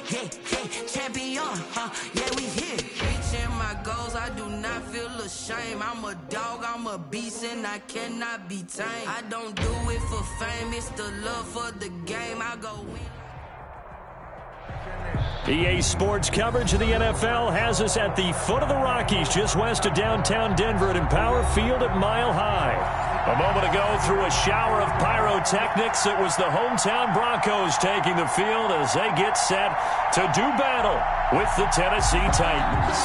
Hey, champion, yeah, we here. Reaching my goals, I do not feel ashamed. I'm a dog, I'm a beast, and I cannot be tamed. I don't do it for fame, it's the love for the game. I go win. EA Sports coverage of the NFL has us at the foot of the Rockies, just west of downtown Denver at Empower Field at Mile High. A moment ago, through a shower of pyrotechnics, it was the hometown Broncos taking the field as they get set to do battle with the Tennessee Titans.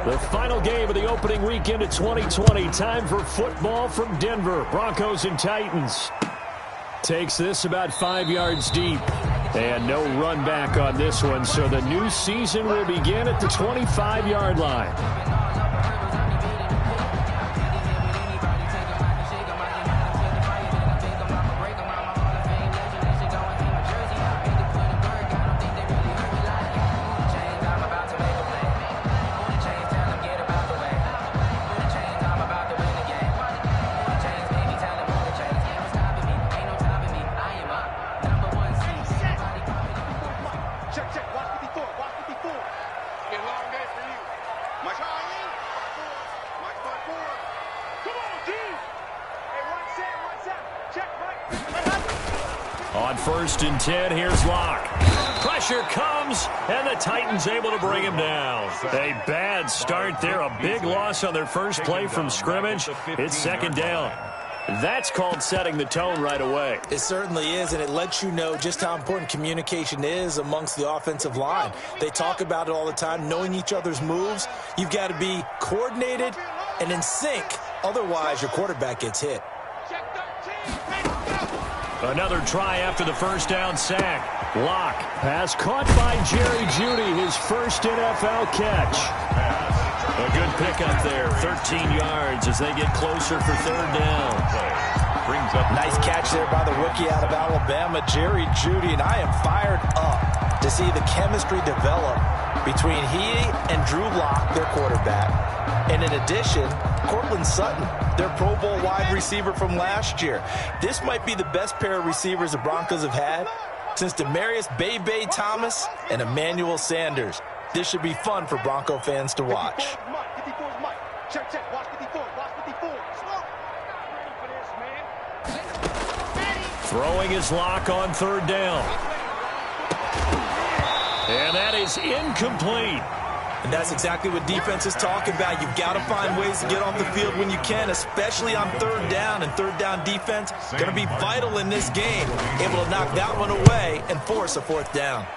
The final game of the opening weekend of 2020. Time for football from Denver. Broncos and Titans. Takes this about 5 yards deep. And no run back on this one, so the new season will begin at the 25-yard line. On 1st and 10, here's Locke. Pressure comes, and the Titans able to bring him down. A bad start there, a big loss on their first play from scrimmage. It's 2nd down. That's called setting the tone right away. It certainly is, and it lets you know just how important communication is amongst the offensive line. They talk about it all the time, knowing each other's moves. You've got to be coordinated and in sync. Otherwise, your quarterback gets hit. Another try after the first down sack. Locke. Pass caught by Jerry Jeudy, his first NFL catch. A good pickup there, 13 yards as they get closer for 3rd down. Brings up nice catch there by the rookie out of Alabama, Jerry Jeudy, and I am fired up to see the chemistry develop between he and Drew Lock, their quarterback. And in addition, Cortland Sutton, their Pro Bowl wide receiver from last year. This might be the best pair of receivers the Broncos have had since Demaryius Bebe Thomas and Emmanuel Sanders. This should be fun for Bronco fans to watch. Throwing his Lock on 3rd down. And that is incomplete. And that's exactly what defense is talking about. You've got to find ways to get off the field when you can, especially on 3rd down. And 3rd down defense going to be vital in this game. Able to knock that one away and force a 4th down.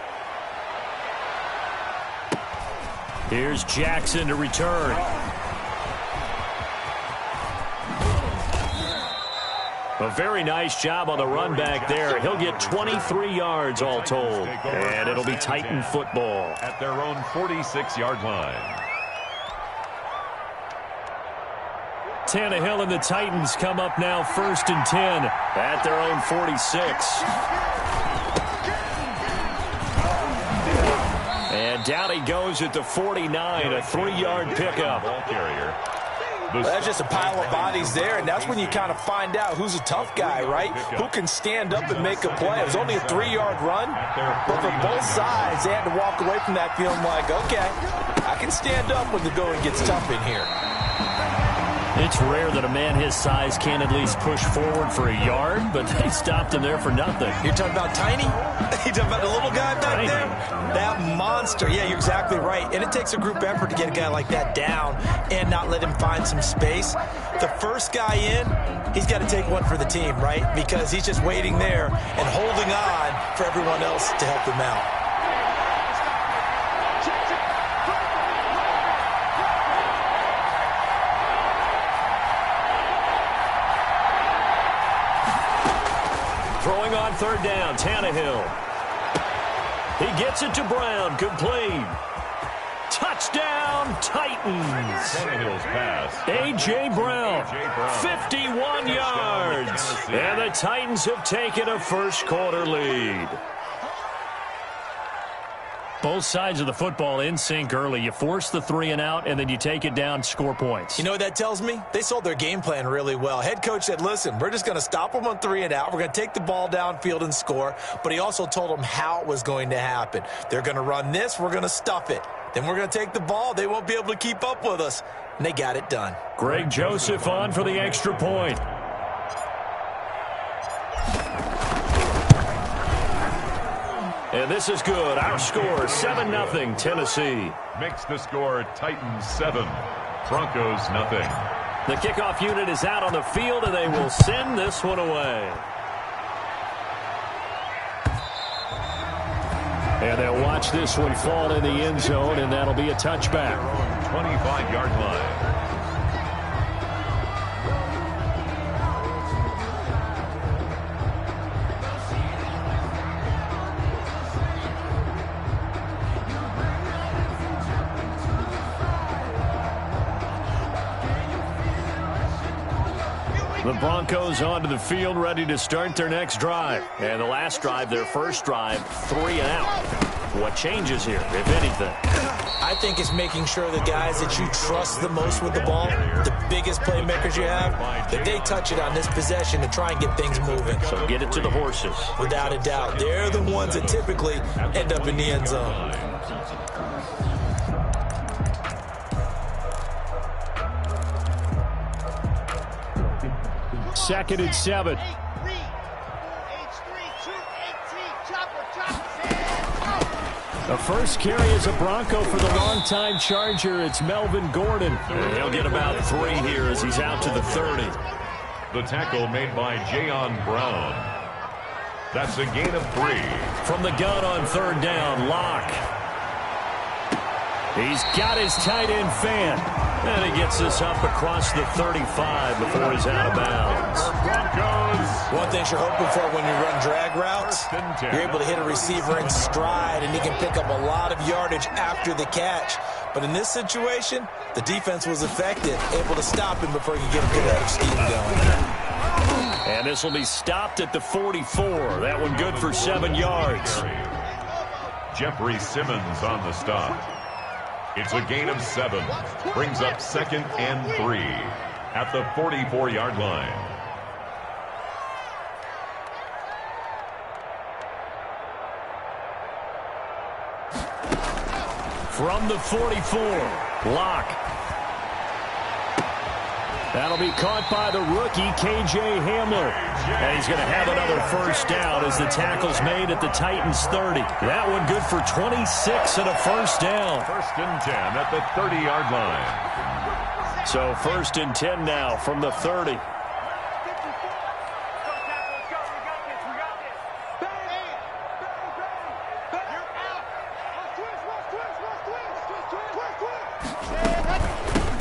Here's Jackson to return. A very nice job on the run back there. He'll get 23 yards all told. And it'll be Titan football at their own 46-yard line. Tannehill and the Titans come up now 1st and 10 at their own 46. And down he goes at the 49, a 3-yard pickup. Ball carrier. Well, that's just a pile of bodies there, and that's when you kind of find out who's a tough guy, right? Who can stand up and make a play. It was only a 3-yard run, but for both sides, they had to walk away from that feeling like, okay, I can stand up when the going gets tough in here. It's rare that a man his size can at least push forward for a yard, but they stopped him there for nothing. You're talking about Tiny? You're talking about the little guy back there? That monster. Yeah, you're exactly right. And it takes a group effort to get a guy like that down and not let him find some space. The first guy in, he's got to take one for the team, right? Because he's just waiting there and holding on for everyone else to help him out. on third down. Tannehill. He gets it to Brown. Complete. Touchdown, Titans. Tannehill's pass. A.J. Brown, 51 yards. And the Titans have taken a first-quarter lead. Both sides of the football in sync early. You force the 3-and-out, and then you take it down, score points. You know what that tells me? They sold their game plan really well. Head coach said, listen, we're just going to stop them on 3-and-out. We're going to take the ball downfield and score. But he also told them how it was going to happen. They're going to run this. We're going to stuff it. Then we're going to take the ball. They won't be able to keep up with us. And they got it done. Greg Joseph on for the extra point. And this is good. Our score, 7-0, Tennessee. Makes the score Titans 7, Broncos nothing. The kickoff unit is out on the field, and they will send this one away. And they'll watch this one fall in the end zone, and that'll be a touchback. 25-yard line. The Broncos onto the field, ready to start their next drive. And the last drive, their first drive, 3-and-out. What changes here, if anything? I think it's making sure the guys that you trust the most with the ball, the biggest playmakers you have, that they touch it on this possession to try and get things moving. So get it to the horses. Without a doubt. They're the ones that typically end up in the end zone. Second and 7. The first carry is a Bronco for the longtime Charger. It's Melvin Gordon. And he'll get about 3 here as he's out to the 30. The tackle made by Jayon Brown. That's a gain of 3. From the gun on third down, Locke. He's got his tight end fan. And he gets this up across the 35 before he's out of bounds. One thing you're hoping for when you run drag routes, you're able to hit a receiver in stride, and he can pick up a lot of yardage after the catch. But in this situation, the defense was effective, able to stop him before he could get a good head of steam going. And this will be stopped at the 44. That one good for 7 yards. Jeffrey Simmons on the stop. It's a gain of 7. Brings up 2nd and 3 at the 44-yard line. From the 44, Locke. That'll be caught by the rookie, K.J. Hamler. And he's going to have another first down as the tackle's made at the Titans' 30. That one good for 26 and a first down. 1st and 10 at the 30-yard line. So 1st and 10 now from the 30.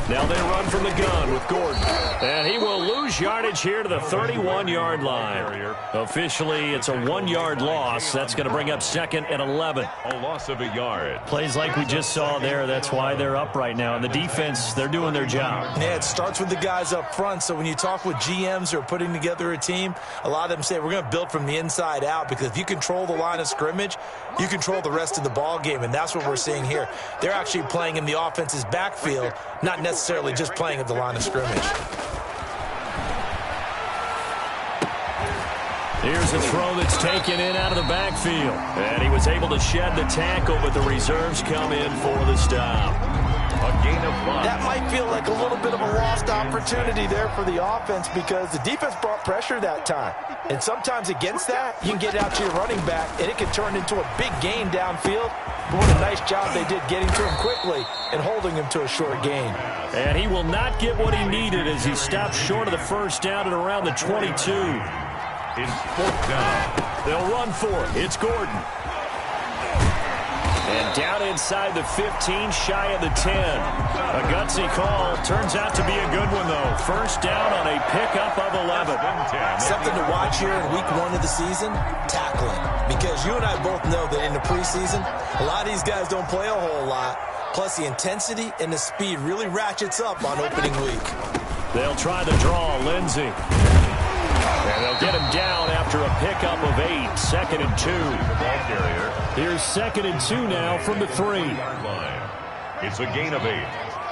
Now they run from the gun with Gordon. And he will lose yardage here to the 31-yard line. Officially, it's a 1-yard loss. That's going to bring up 2nd and 11. A loss of a yard. Plays like we just saw there. That's why they're up right now. And the defense, they're doing their job. Yeah, it starts with the guys up front. So when you talk with GMs who are putting together a team, a lot of them say we're going to build from the inside out, because if you control the line of scrimmage, you control the rest of the ball game, and that's what we're seeing here. They're actually playing in the offense's backfield, not necessarily just playing at the line of scrimmage. Here's a throw that's taken in out of the backfield. And he was able to shed the tackle, but the reserves come in for the stop. A gain of 1. That might feel like a little bit of a lost opportunity there for the offense, because the defense brought pressure that time. And sometimes against that, you can get out to your running back, and it can turn into a big gain downfield. But what a nice job they did getting to him quickly and holding him to a short gain. And he will not get what he needed as he stopped short of the first down at around the 22. It's 4th down. They'll run for it. It's Gordon. And down inside the 15, shy of the 10. A gutsy call. Turns out to be a good one, though. First down on a pickup of 11. Something to watch here in week 1 of the season, tackling. Because you and I both know that in the preseason, a lot of these guys don't play a whole lot. Plus, the intensity and the speed really ratchets up on opening week. They'll try the draw, Lindsey. And they'll get him down after a pickup of 8. 2nd and 2. Here's 2nd and 2 now from the 3. It's a gain of 8.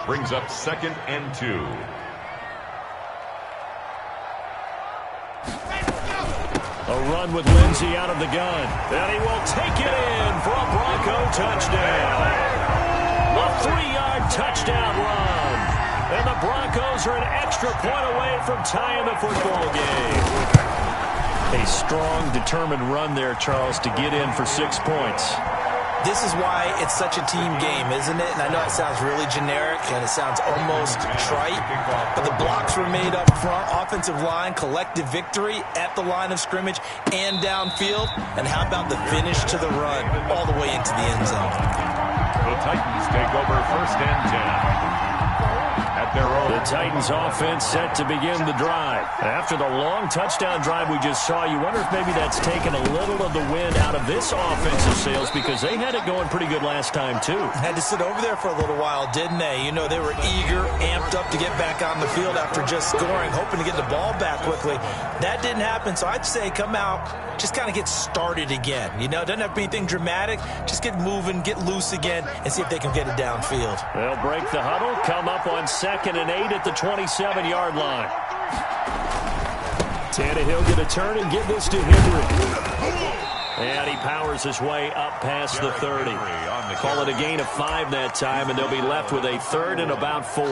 Brings up 2nd and 2. A run with Lindsey out of the gun. And he will take it in for a Bronco touchdown. A 3-yard touchdown run. And the Broncos are an extra point away from tying the football game. A strong, determined run there, Charles, to get in for 6 points. This is why it's such a team game, isn't it? And I know it sounds really generic and it sounds almost trite, but the blocks were made up front, offensive line, collective victory at the line of scrimmage and downfield. And how about the finish to the run all the way into the end zone? The Titans take over 1st and 10. The Titans offense set to begin the drive. After the long touchdown drive we just saw, you wonder if maybe that's taken a little of the wind out of this offensive sails because they had it going pretty good last time too. Had to sit over there for a little while, didn't they? You know, they were eager, amped up to get back on the field after just scoring, hoping to get the ball back quickly. That didn't happen, so I'd say come out, just kind of get started again. You know, it doesn't have to be anything dramatic. Just get moving, get loose again, and see if they can get it downfield. They'll break the huddle, come up on 2nd and 8 at the 27-yard line. Tannehill going to turn and give this to Henry. And he powers his way up past the 30. Call it a gain of 5 that time, and they'll be left with a 3rd and about 4.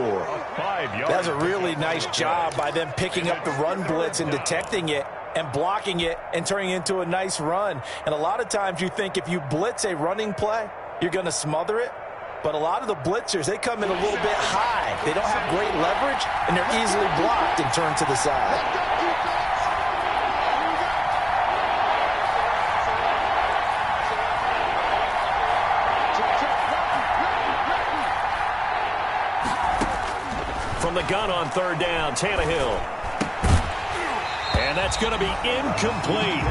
That's a really nice job by them picking up the run blitz and detecting it and blocking it and turning it into a nice run. And a lot of times you think if you blitz a running play, you're going to smother it. But a lot of the blitzers, they come in a little bit high. They don't have great leverage, and they're easily blocked and turned to the side. From the gun on 3rd down, Tannehill. And that's going to be incomplete.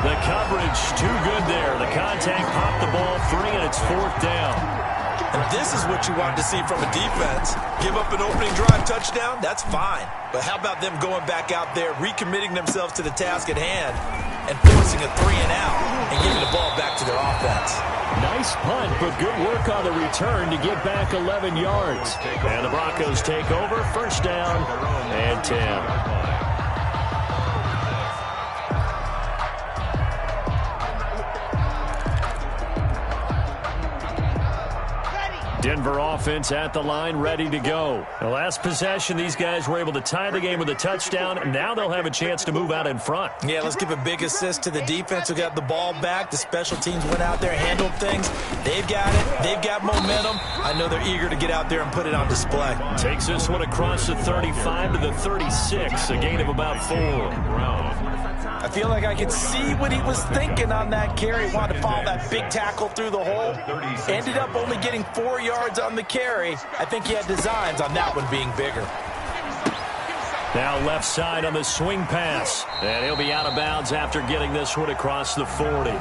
The coverage too good there. The contact popped the ball free, and it's 4th down. And this is what you want to see from a defense. Give up an opening drive touchdown, that's fine. But how about them going back out there, recommitting themselves to the task at hand, and forcing a 3-and-out and giving the ball back to their offense. Nice punt, but good work on the return to get back 11 yards. And the Broncos take over, 1st down and 10. Denver offense at the line, ready to go. The last possession, these guys were able to tie the game with a touchdown, and now they'll have a chance to move out in front. Yeah, let's give a big assist to the defense who got the ball back. The special teams went out there, handled things. They've got it. They've got momentum. I know they're eager to get out there and put it on display. Takes this one across the 35 to the 36, a gain of about 4. I feel like I could see what he was thinking on that carry. Wanted to follow that big tackle through the hole. Ended up only getting 4 yards on the carry. I think he had designs on that one being bigger. Now left side on the swing pass. And he'll be out of bounds after getting this one across the 40.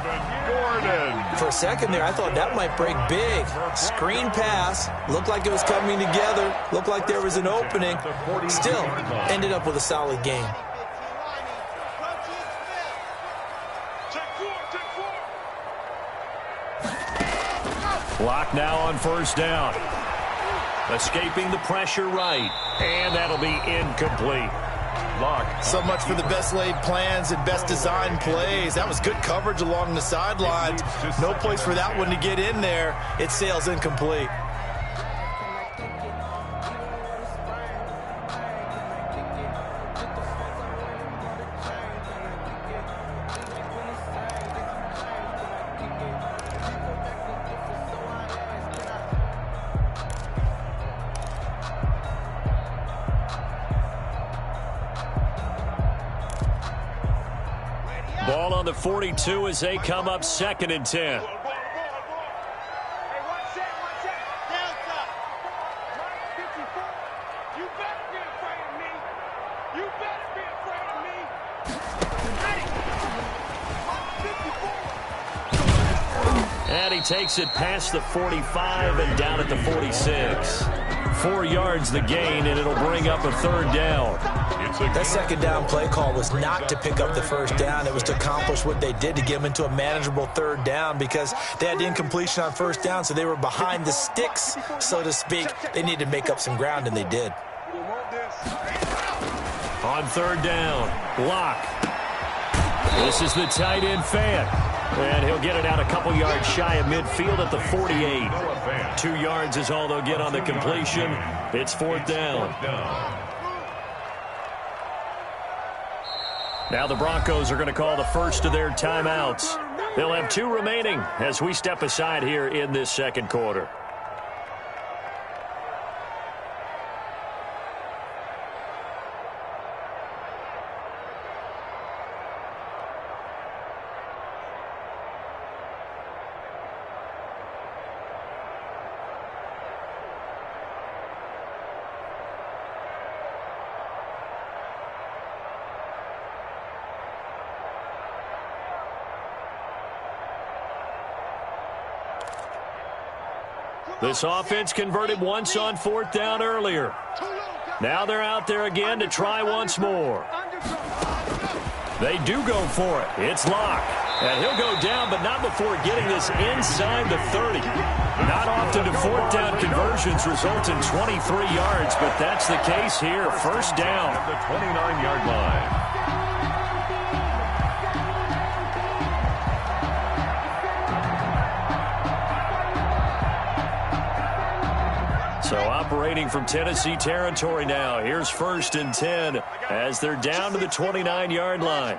For a second there, I thought that might break big. Screen pass. Looked like it was coming together. Looked like there was an opening. Still, ended up with a solid game. Block now on 1st down. Escaping the pressure right. And that'll be incomplete. Lock. So much for the best laid plans and best designed plays. That was good coverage along the sidelines. No place for that one to get in there. It sails incomplete. Ball on the 42 as they come up 2nd and 10. he takes it past the 45 and down at the 46. 4 yards the gain, and it'll bring up a third down. That second down play call was not to pick up the first down. It was to accomplish what they did, to get them into a manageable third down, because they had incompletion on first down, so they were behind the sticks, so to speak. They needed to make up some ground, and they did. On third down, Locke. This is the tight end fan. And he'll get it out a couple yards shy of midfield at the 48. 2 yards is all they'll get on the completion. It's fourth down. Now the Broncos are going to call the first of their timeouts. They'll have 2 remaining as we step aside here in this second quarter. This offense converted once on fourth down earlier. Now they're out there again to try once more. They do go for it. It's Locke. And he'll go down, but not before getting this inside the 30. Not often do fourth down conversions result in 23 yards, but that's the case here. First down at the 29-yard line. So operating from Tennessee territory now. Here's 1st and 10 as they're down to the 29-yard line.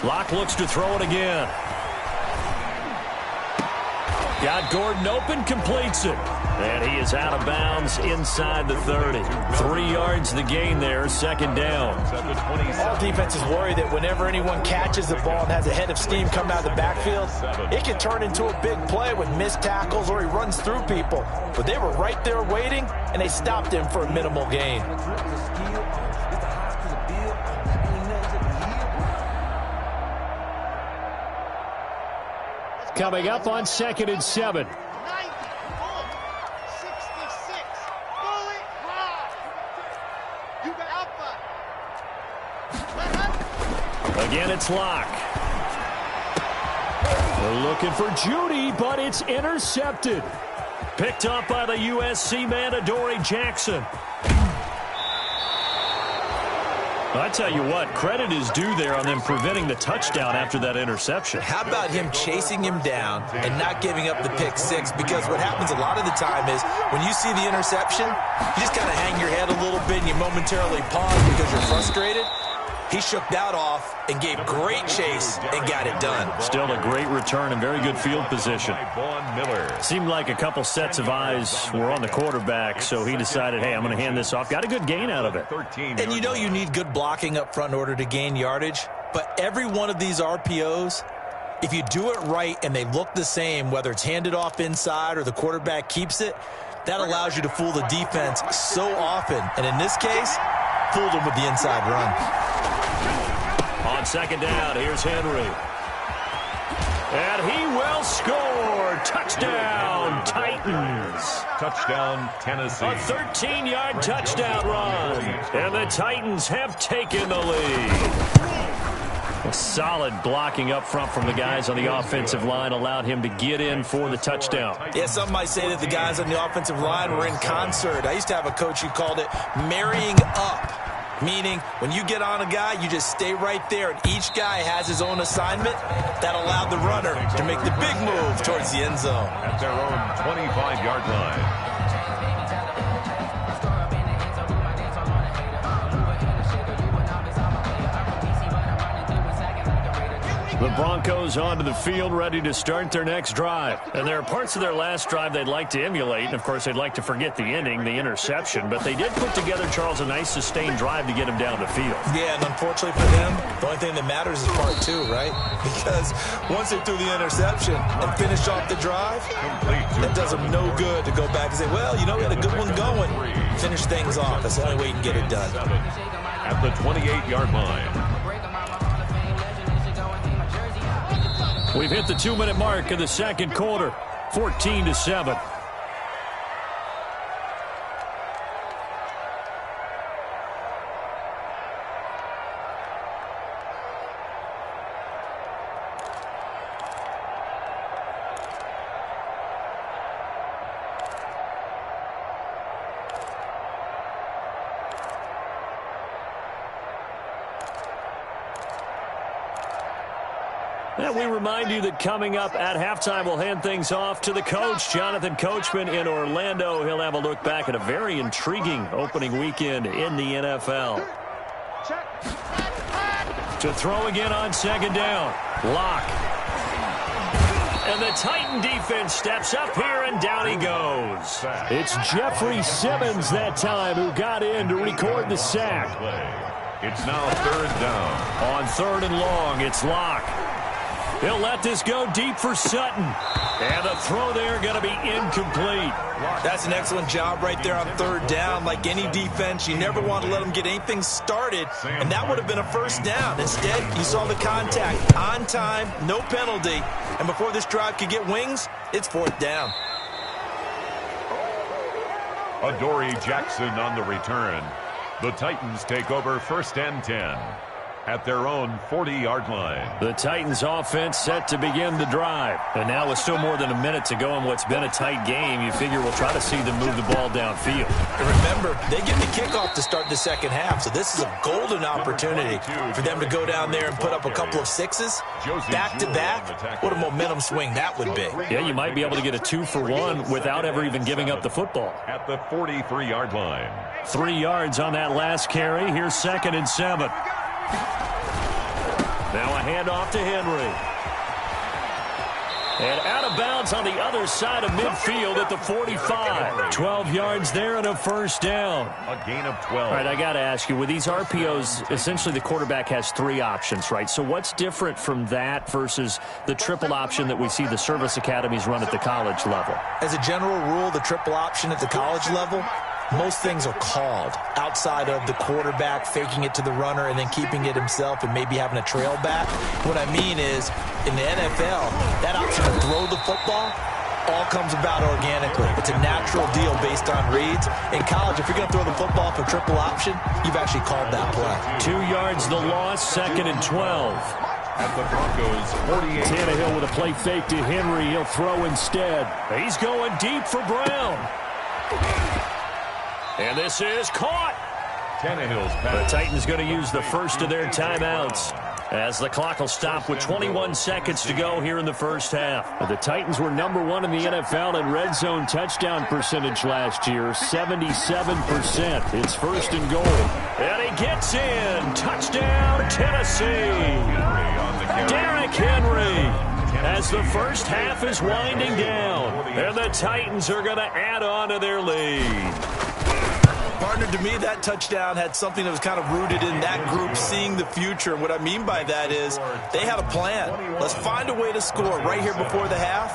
Locke looks to throw it again. Got Gordon open, completes it. And he is out of bounds inside the 30. 3 yards the gain there, second down. All defenses worry that whenever anyone catches the ball and has a head of steam come out of the backfield, it can turn into a big play with missed tackles or he runs through people. But they were right there waiting, and they stopped him for a minimal gain. Coming up on 2nd and 7. Again, it's Locke. They're looking for Judy, but it's intercepted. Picked up by the USC man, Adoree Jackson. I tell you what, credit is due there on them preventing the touchdown after that interception. How about him chasing him down and not giving up the pick six? Because what happens a lot of the time is when you see the interception, you just kind of hang your head a little bit and you momentarily pause because you're frustrated. He shook that off and gave great chase and got it done. Still a great return and very good field position. Seemed like a couple sets of eyes were on the quarterback, so he decided, hey, I'm going to hand this off. Got a good gain out of it. And you know you need good blocking up front in order to gain yardage, but every one of these RPOs, if you do it right and they look the same, whether it's handed off inside or the quarterback keeps it, that allows you to fool the defense so often. And in this case, fooled them with the inside run. On second down, here's Henry. And he will score. Touchdown, Titans. Touchdown, Tennessee. A 13-yard touchdown run. And the Titans have taken the lead. A solid blocking up front from the guys on the offensive line allowed him to get in for the touchdown. Yeah, some might say that the guys on the offensive line were in concert. I used to have a coach who called it marrying up. Meaning, when you get on a guy, you just stay right there, and each guy has his own assignment. That allowed the runner to make the big move towards the end zone. At their own 25-yard line. The Broncos onto the field, ready to start their next drive. And there are parts of their last drive they'd like to emulate. And, of course, they'd like to forget the ending, the interception. But they did put together, Charles, a nice sustained drive to get him down the field. Yeah, and unfortunately for them, the only thing that matters is part two, right? Because once they threw the interception and finished off the drive, that does them no good to go back and say, well, you know, we had a good one going. Finish things off. That's the only way you can get it done. At the 28-yard line. We've hit the 2-minute mark in the second quarter, 14-7. And we remind you that coming up at halftime, we'll hand things off to the coach, Jonathan Coachman in Orlando. He'll have a look back at a very intriguing opening weekend in the NFL. To throw again on second down. Lock. And the Titan defense steps up here, and down he goes. It's Jeffrey Simmons that time who got in to record the sack. It's now third down. On third and long, it's Lock. He'll let this go deep for Sutton. And the throw there going to be incomplete. That's an excellent job right there on third down. Like any defense, you never want to let them get anything started, and that would have been a first down. Instead, you saw the contact on time, no penalty, and before this drive could get wings, it's fourth down. Adoree Jackson on the return. The Titans take over first and 10 at their own 40-yard line. The Titans offense set to begin the drive. And now with still more than a minute to go in what's been a tight game, you figure we'll try to see them move the ball downfield. And remember, they get the kickoff to start the second half, so this is a golden opportunity for them to go down there and put up a couple of sixes back-to-back. What a momentum swing that would be. Yeah, you might be able to get a 2-for-1 without ever even giving up the football. At the 43-yard line. 3 yards on that last carry. Here's second and 7. Now a handoff to Henry. And out of bounds on the other side of midfield at the 45. 12 yards there and a first down. A gain of 12. All right, I got to ask you, with these RPOs, essentially the quarterback has 3 options, right? So what's different from that versus the triple option that we see the service academies run at the college level? As a general rule, the triple option at the college level, most things are called outside of the quarterback faking it to the runner and then keeping it himself and maybe having a trail back. What I mean is, in the NFL, that option to throw the football all comes about organically. It's a natural deal based on reads. In college, if you're going to throw the football for triple option, you've actually called that play. 2 yards the loss, second and 12. At the Broncos 48. Tannehill with a play fake to Henry. He'll throw instead. He's going deep for Brown. And this is caught. Tannehill's The pass. Titans going to use the first of their timeouts as the clock will stop with 21 seconds to go here in the first half. The Titans were number 1 in the NFL in red zone touchdown percentage last year, 77%. It's first and goal. And he gets in. Touchdown, Tennessee. Derrick Henry. As the first half is winding down. And the Titans are going to add on to their lead. Partner, to me, that touchdown had something that was kind of rooted in that group seeing the future. And what I mean by that is they had a plan. Let's find a way to score right here before the half,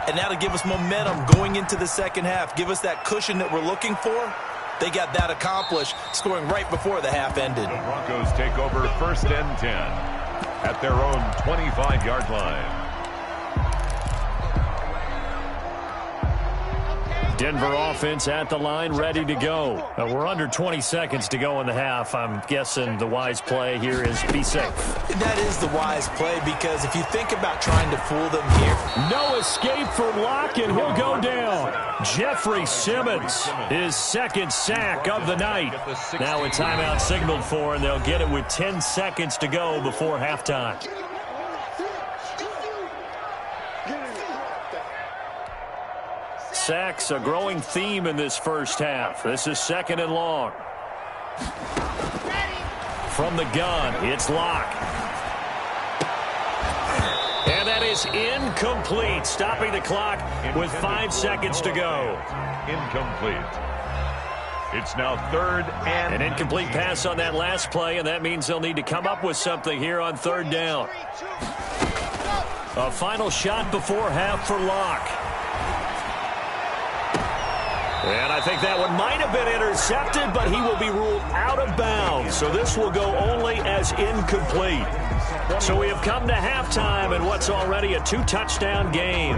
and that'll give us momentum going into the second half, give us that cushion that we're looking for. They got that accomplished, scoring right before the half ended. The Broncos take over first and 10 at their own 25-yard line. Denver offense at the line, ready to go. We're under 20 seconds to go in the half. I'm guessing the wise play here is be safe. That is the wise play, because if you think about trying to fool them here. No escape for Locke, and he'll go down. Jeffrey Simmons, his second sack of the night. Now a timeout signaled for, and they'll get it with 10 seconds to go before halftime. Sacks, a growing theme in this first half. This is second and long. From the gun, it's Locke. And that is incomplete, stopping the clock with 5 seconds to go. Incomplete. It's now third and... An incomplete pass on that last play, and that means they'll need to come up with something here on third down. A final shot before half for Locke. And I think that one might have been intercepted, but he will be ruled out of bounds. So this will go only as incomplete. So we have come to halftime in what's already a 2-touchdown game.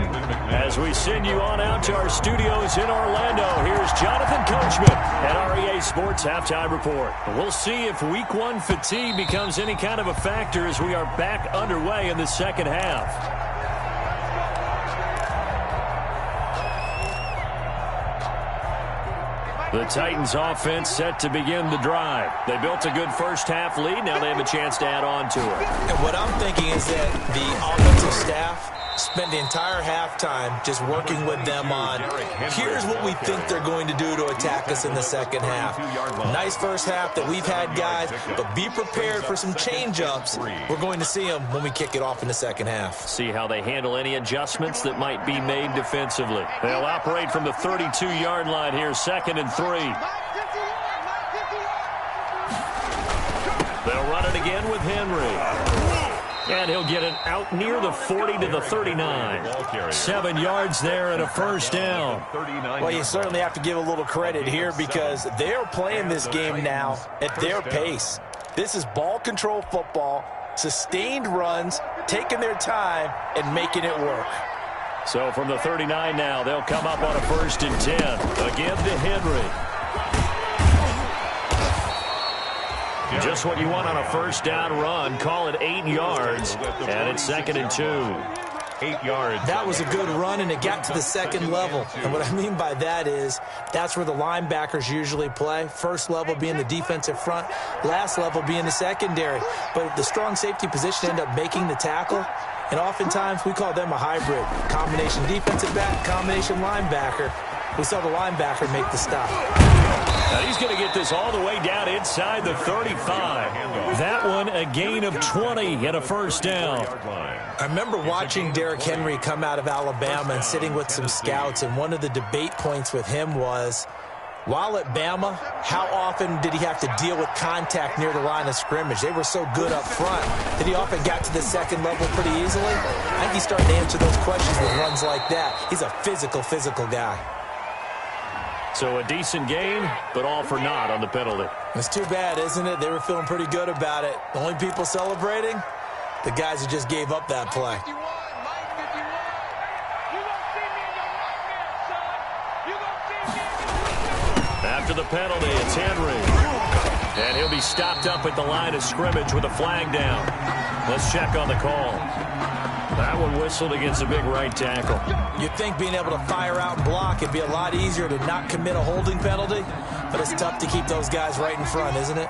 As we send you on out to our studios in Orlando, here's Jonathan Coachman at REA Sports Halftime Report. We'll see if Week 1 fatigue becomes any kind of a factor as we are back underway in the second half. The Titans offense set to begin the drive. They built a good first half lead. Now they have a chance to add on to it. And what I'm thinking is that the offensive staff spent the entire halftime just working with them on, here's what we think they're going to do to attack us in the second half. Nice first half that we've had, guys, but be prepared for some change-ups. We're going to see them when we kick it off in the second half. See how they handle any adjustments that might be made defensively. They'll operate from the 32-yard line here, 2nd and 3. They'll run it again with Henry. And he'll get it out near the 40 to the 39. 7 yards there and a first down. Well, you certainly have to give a little credit here because they're playing this game now at their pace. This is ball control football, sustained runs, taking their time, and making it work. So from the 39 now, they'll come up on a 1st and 10. Again to Henry. Just what you want on a first down run. Call it 8 yards, and it's 2nd and 2. 8 yards. That was a good run, and it got to the second level. And what I mean by that is that's where the linebackers usually play. First level being the defensive front, last level being the secondary. But the strong safety position ended up making the tackle, and oftentimes we call them a hybrid. Combination defensive back, combination linebacker. We saw the linebacker make the stop. Now he's going to get this all the way down inside the 35. That one a gain of 20 and a first down. I remember watching Derrick Henry come out of Alabama and sitting with some scouts, and one of the debate points with him was, while at Bama, how often did he have to deal with contact near the line of scrimmage? They were so good up front that he often got to the second level pretty easily. I think he's starting to answer those questions with runs like that. He's a physical guy. So a decent game, but all for naught on the penalty. It's too bad, isn't it? They were feeling pretty good about it. The only people celebrating, the guys who just gave up that play. After the penalty, it's Henry. And he'll be stopped up at the line of scrimmage with a flag down. Let's check on the call. That one whistled against a big right tackle. You'd think being able to fire out and block, it'd be a lot easier to not commit a holding penalty, but it's tough to keep those guys right in front, isn't it?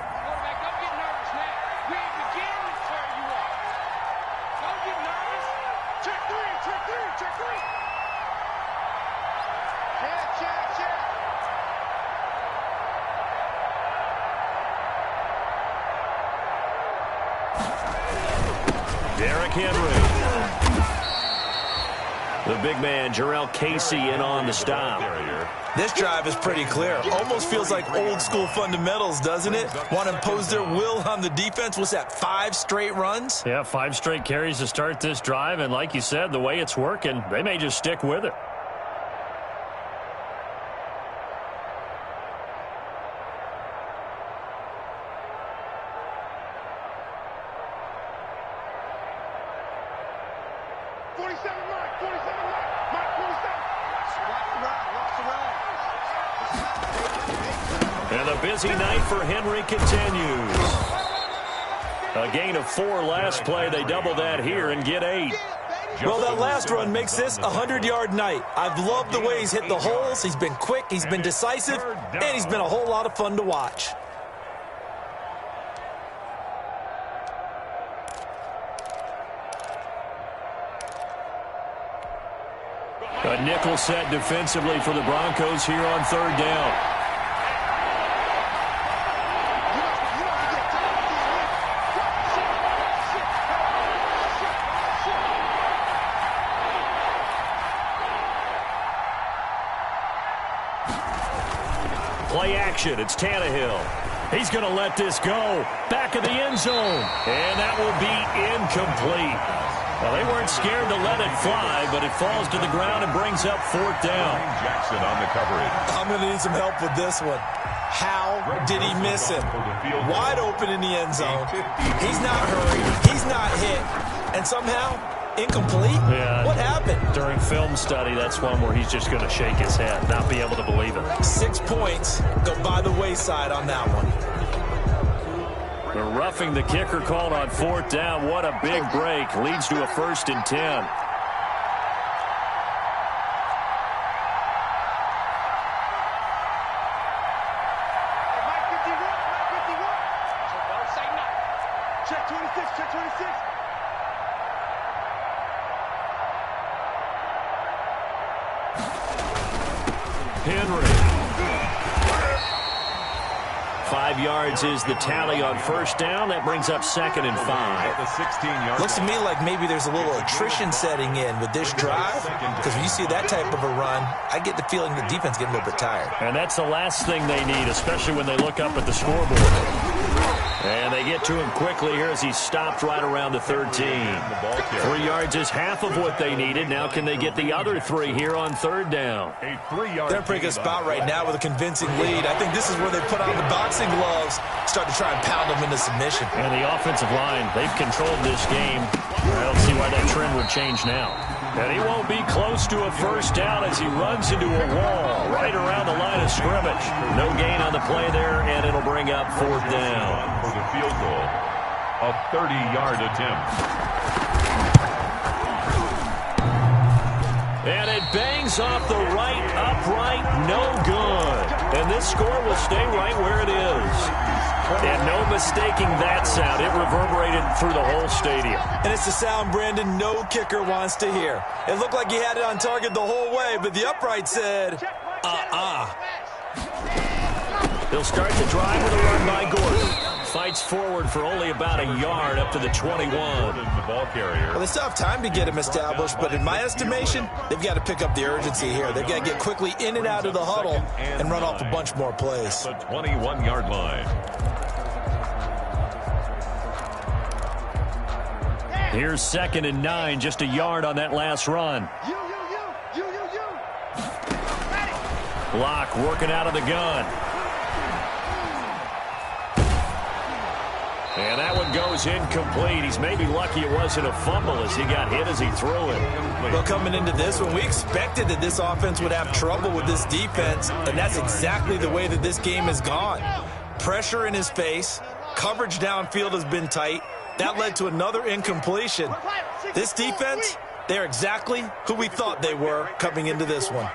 Derrick Henry. The big man, Jarrell Casey, in on the stop. This drive is pretty clear. Almost feels like old school fundamentals, doesn't it? Want to impose their will on the defense. What's that, 5 straight runs? Yeah, 5 straight carries to start this drive. And like you said, the way it's working, they may just stick with it. And the busy night for Henry continues. A gain of 4 last play. They double that here and get 8. Well, that last run makes this a 100-yard night. I've loved the way he's hit the holes. He's been quick, he's been decisive, and he's been a whole lot of fun to watch. A nickel set defensively for the Broncos here on 3rd down. Play action. It's Tannehill. He's going to let this go. Back of the end zone. And that will be incomplete. Well, they weren't scared to let it fly, but it falls to the ground and brings up 4th down. Jackson on the coverage. I'm going to need some help with this one. How did he miss him? Wide open in the end zone. He's not hurried. He's not hit. And somehow, incomplete? Yeah. What happened? During film study, that's one where he's just going to shake his head, not be able to believe it. 6 points go by the wayside on that one. The roughing the kicker called on 4th down. What a big break. Leads to a 1st and 10. Henry. 5 yards is the tally on 1st down. That brings up 2nd and 5. The 16-yard Looks to me like maybe there's a little attrition setting in with this drive, because when you see that type of a run, I get the feeling the defense getting a little bit tired. And that's the last thing they need, especially when they look up at the scoreboard. And they get to him quickly here as he's stopped right around the 13. 3 yards is half of what they needed. Now can they get the other 3 here on 3rd down? They're in a pretty good spot right now with a convincing lead. I think this is where they put on the boxing gloves, start to try and pound them into submission. And the offensive line, they've controlled this game. I don't see why that trend would change now. And he won't be close to a 1st down as he runs into a wall right around the line of scrimmage. No gain on the play there, and it'll bring up 4th down. For the field goal, a 30-yard attempt. And it bangs off the right upright, no good. And this score will stay right where it is. And no mistaking that sound. It reverberated through the whole stadium. And it's the sound, Brandon, no kicker wants to hear. It looked like he had it on target the whole way, but the upright said, They'll start the drive with a run by Gordon. Fights forward for only about a yard up to the 21. The ball carrier. Well, they still have time to get him established, but in my estimation, they've got to pick up the urgency here. They've got to get quickly in and out of the huddle and run off a bunch more plays. The 21-yard line. Here's 2nd and 9, just a yard on that last run. Block working out of the gun. And that one goes incomplete. He's maybe lucky it wasn't a fumble as he got hit as he threw it. Well, coming into this one, we expected that this offense would have trouble with this defense, and that's exactly the way that this game has gone. Pressure in his face, coverage downfield has been tight. That led to another incompletion. This defense, they're exactly who we thought they were coming into this one.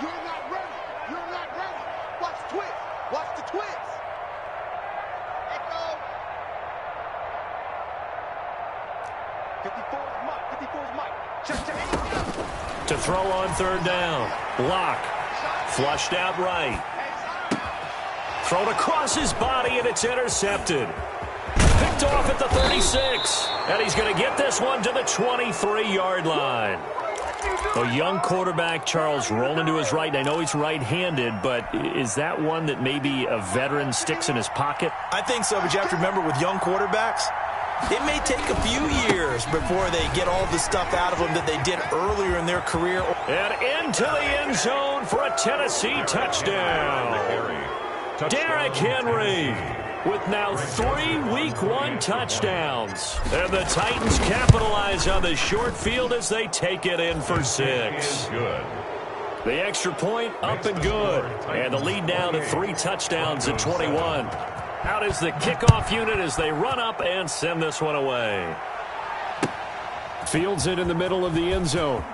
You're not ready. You're not ready. Watch the twist. Watch the twist. Echo. 54's Mike. 54's Mike. Check. To throw on 3rd down. Block. Flushed out right. Thrown across his body, and it's intercepted. Picked off at the 36. And he's going to get this one to the 23-yard line. A young quarterback, Charles, rolling to his right. I know he's right-handed, but is that one that maybe a veteran sticks in his pocket? I think so, but you have to remember with young quarterbacks, it may take a few years before they get all the stuff out of them that they did earlier in their career. And into the end zone for a Tennessee touchdown. Derrick Henry with now 3 Week 1 touchdowns. And the Titans capitalize on the short field as they take it in for 6. Good. The extra point up and good. And the lead now to 3 touchdowns at 21. Out is the kickoff unit as they run up and send this one away. Fields it in the middle of the end zone.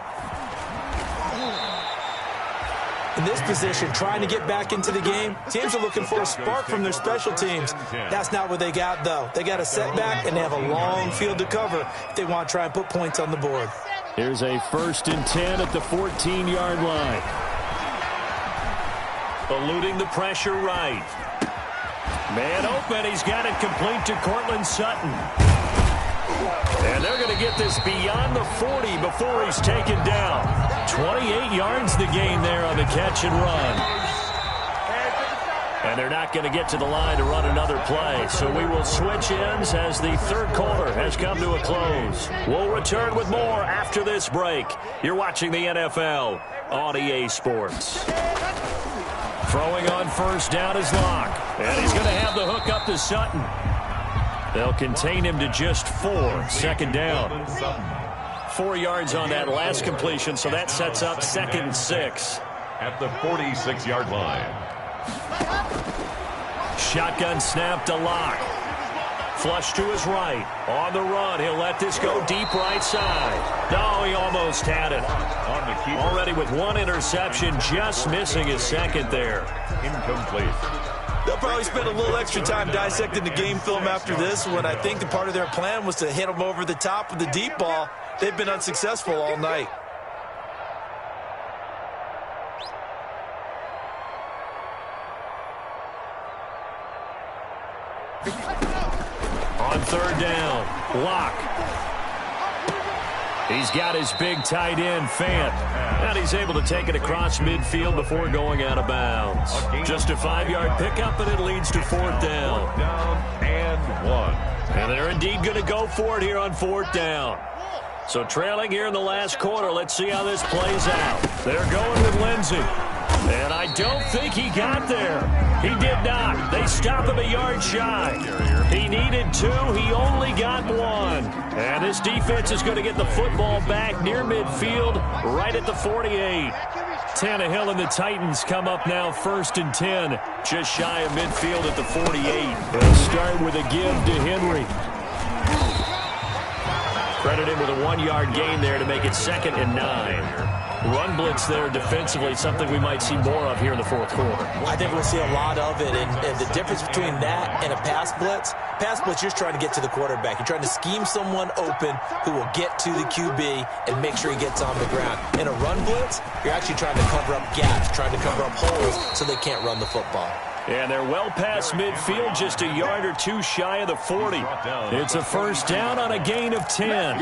In this position, trying to get back into the game, teams are looking for a spark from their special teams. That's not what they got, though. They got a setback, and they have a long field to cover if they want to try and put points on the board. Here's a 1st and 10 at the 14-yard line. Eluding the pressure right. Man open, he's got it complete to Cortland Sutton. And they're going to get this beyond the 40 before he's taken down. 28 yards the gain there on the catch and run. And they're not going to get to the line to run another play. So we will switch ends as the third quarter has come to a close. We'll return with more after this break. You're watching the NFL on EA Sports. Throwing on first down is Locke. And he's going to have the hook up to Sutton. They'll contain him to just 4. Second down. 4 yards on that last completion, so that sets up 2nd and 6. At the 46-yard line. Shotgun snap to Locke. Flush to his right. On the run, he'll let this go deep right side. No, he almost had it. Already with 1 interception, just missing his 2nd there. Incomplete. They'll probably spend a little extra time dissecting the game film after this one. I think the part of their plan was to hit them over the top with the deep ball. They've been unsuccessful all night. On third down, Locke. He's got his big tight end, Fant. And he's able to take it across midfield before going out of bounds. Just a 5-yard pickup, and it leads to 4th down. 4th down and 1. And they're indeed going to go for it here on 4th down. So trailing here in the last quarter, let's see how this plays out. They're going with Lindsey. And I don't think he got there. He did not. They stop him a yard shy. He needed 2. He only got 1. And this defense is going to get the football back near midfield, right at the 48. Tannehill and the Titans come up now 1st and 10, just shy of midfield at the 48. They'll start with a give to Henry. Credit him with a 1-yard gain there to make it 2nd and 9. Run blitz there defensively, something we might see more of here in the 4th quarter. I think we'll see a lot of it, and the difference between that and a pass blitz, you're just trying to get to the quarterback. You're trying to scheme someone open who will get to the QB and make sure he gets on the ground. In a run blitz, you're actually trying to cover up gaps, trying to cover up holes so they can't run the football. And they're well past midfield, just a yard or 2 shy of the 40. It's a 1st down on a gain of 10.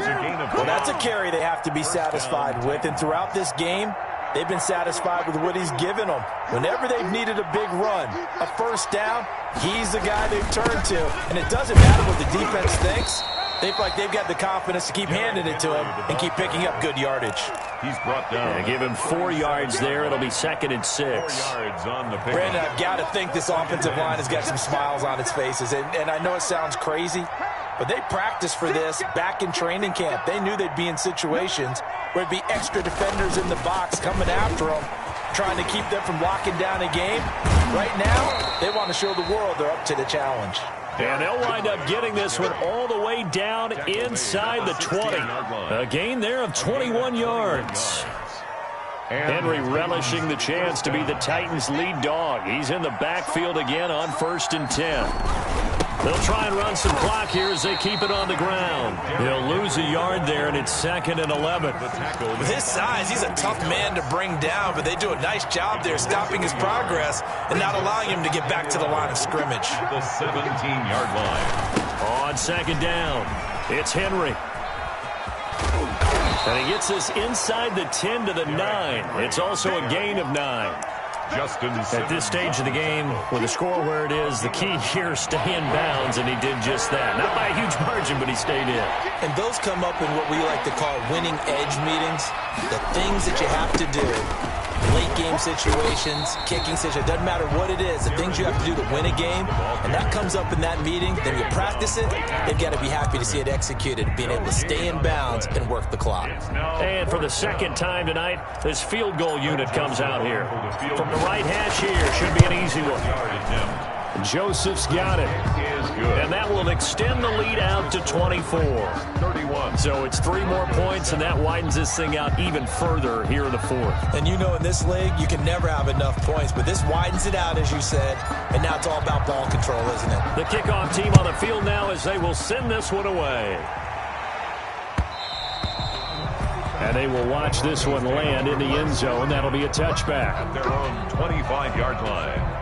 Well, that's a carry they have to be satisfied with. And throughout this game, they've been satisfied with what he's given them. Whenever they've needed a big run, a 1st down, he's the guy they've turned to. And it doesn't matter what the defense thinks. They feel like they've got the confidence to keep handing it to him and keep picking up good yardage. He's brought down. Yeah, give him 4 yards there. It'll be 2nd and 6. 4 yards on the pick. Brandon, I've got to think this offensive line has got some smiles on its faces. And I know it sounds crazy, but they practiced for this back in training camp. They knew they'd be in situations where it'd be extra defenders in the box coming after them, trying to keep them from locking down a game. Right now, they want to show the world they're up to the challenge. And they'll wind up getting this one all the way down inside the 20. A gain there of 21 yards. Henry relishing the chance to be the Titans' lead dog. He's in the backfield again on 1st and 10. They'll try and run some clock here as they keep it on the ground. They'll lose a yard there, and it's 2nd and 11. With his size, he's a tough man to bring down, but they do a nice job there stopping his progress and not allowing him to get back to the line of scrimmage. The 17-yard line. On 2nd down, it's Henry. And he gets this inside the 10 to the 9. It's also a gain of 9. At this stage of the game, with the score where it is, the key here is stay in bounds, and he did just that. Not by a huge margin, but he stayed in. And those come up in what we like to call winning edge meetings. The things that you have to do, late game situations, kicking situations, doesn't matter what it is, the things you have to do to win a game, and that comes up in that meeting, then you practice it, they've got to be happy to see it executed, being able to stay in bounds and work the clock. And for the 2nd time tonight, this field goal unit comes out here. From the right hash here, should be an easy one. Joseph's got it. And that will extend the lead out to 24. 31. So it's 3 more points, and that widens this thing out even further here in the 4th. And you know in this league, you can never have enough points, but this widens it out, as you said, and now it's all about ball control, isn't it? The kickoff team on the field now as they will send this one away. And they will watch this one land in the end zone. That'll be a touchback. At their own 25-yard line.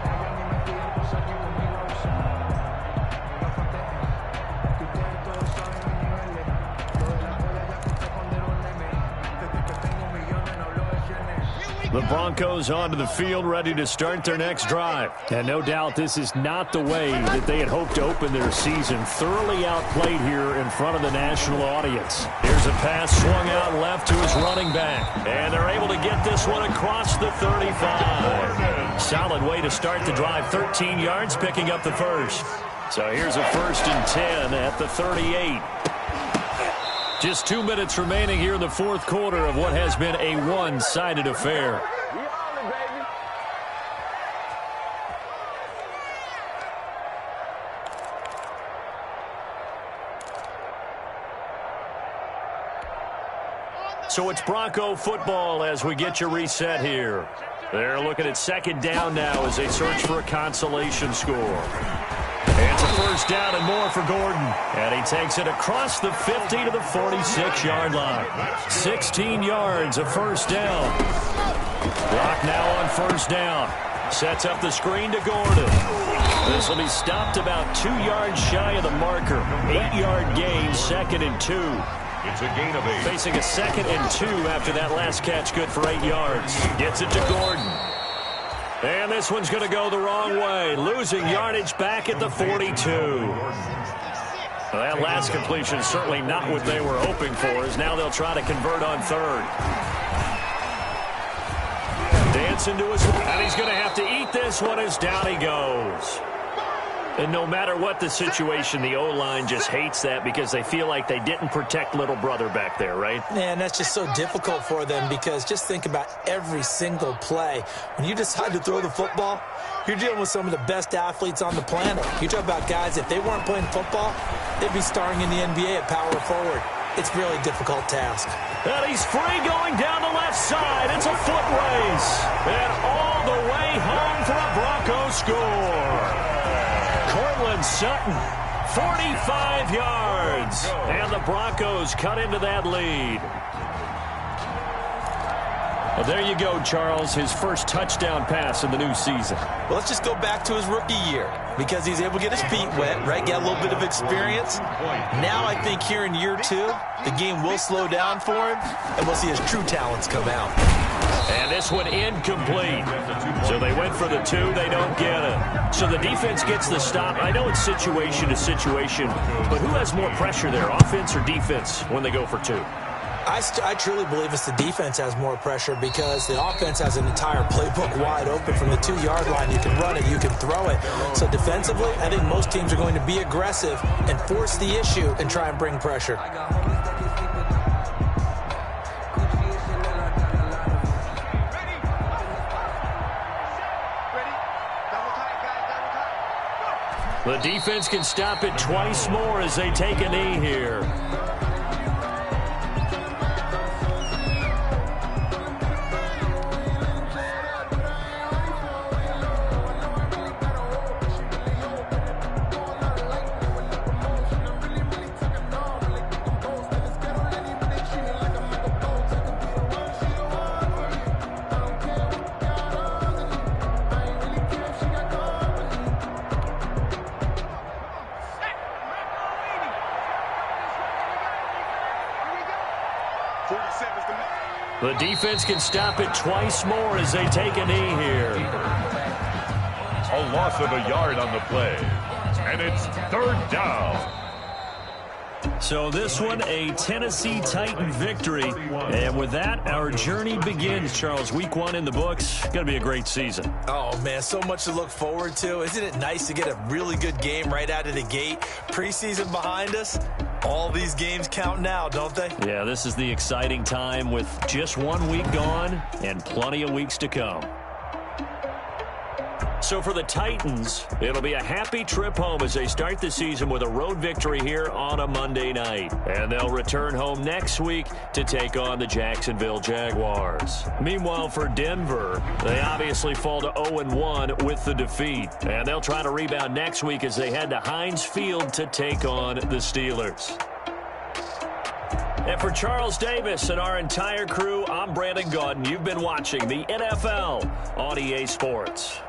Here we The Broncos onto the field, ready to start their next drive. And no doubt this is not the way that they had hoped to open their season. Thoroughly outplayed here in front of the national audience. Here's a pass swung out left to his running back. And they're able to get this one across the 35. Solid way to start the drive. 13 yards, picking up the first. So here's a 1st and 10 at the 38. Just 2 minutes remaining here in the fourth quarter of what has been a one-sided affair. So it's Bronco football as we get you reset here. They're looking at 2nd down now as they search for a consolation score. It's a 1st down and more for Gordon. And he takes it across the 50 to the 46-yard line. 16 yards, a 1st down. Clock now on 1st down. Sets up the screen to Gordon. This will be stopped about 2 yards shy of the marker. 8-yard gain, 2nd and 2. It's a gain of 8. Facing a 2nd and 2 after that last catch, good for 8 yards. Gets it to Gordon. And this one's going to go the wrong way. Losing yardage back at the 42. Well, that last completion is certainly not what they were hoping for, as now they'll try to convert on 3rd. Dance into his... And he's going to have to eat this one as down he goes. And no matter what the situation, the O-line just hates that because they feel like they didn't protect little brother back there, right? Man, that's just so difficult for them because just think about every single play. When you decide to throw the football, you're dealing with some of the best athletes on the planet. You talk about guys, if they weren't playing football, they'd be starring in the NBA at power forward. It's a really difficult task. And he's free going down the left side. It's a foot race. And all the way home for a Bronco score. Cortland Sutton, 45 yards. And the Broncos cut into that lead. Well, there you go, Charles, his first touchdown pass in the new season. Well, let's just go back to his rookie year because he's able to get his feet wet, right? Get a little bit of experience. Now I think here in year 2, the game will slow down for him, and we'll see his true talents come out. And this one incomplete. So they went for the 2. They don't get it. So the defense gets the stop. I know it's situation to situation, but who has more pressure there, offense or defense, when they go for 2? I truly believe it's the defense has more pressure because the offense has an entire playbook wide open from the 2-yard line. You can run it, you can throw it. So defensively, I think most teams are going to be aggressive and force the issue and try and bring pressure. The defense can stop it twice more as they take a knee here. The defense can stop it twice more as they take a knee here. A loss of a yard on the play. And it's 3rd down. So this one, a Tennessee Titan victory. And with that, our journey begins, Charles. Week 1 in the books. Going to be a great season. Oh, man, so much to look forward to. Isn't it nice to get a really good game right out of the gate? Preseason behind us. All these games count now, don't they? Yeah, this is the exciting time with just 1 week gone and plenty of weeks to come. So for the Titans, it'll be a happy trip home as they start the season with a road victory here on a Monday night. And they'll return home next week to take on the Jacksonville Jaguars. Meanwhile, for Denver, they obviously fall to 0-1 with the defeat. And they'll try to rebound next week as they head to Heinz Field to take on the Steelers. And for Charles Davis and our entire crew, I'm Brandon Gaudin. You've been watching the NFL on EA Sports.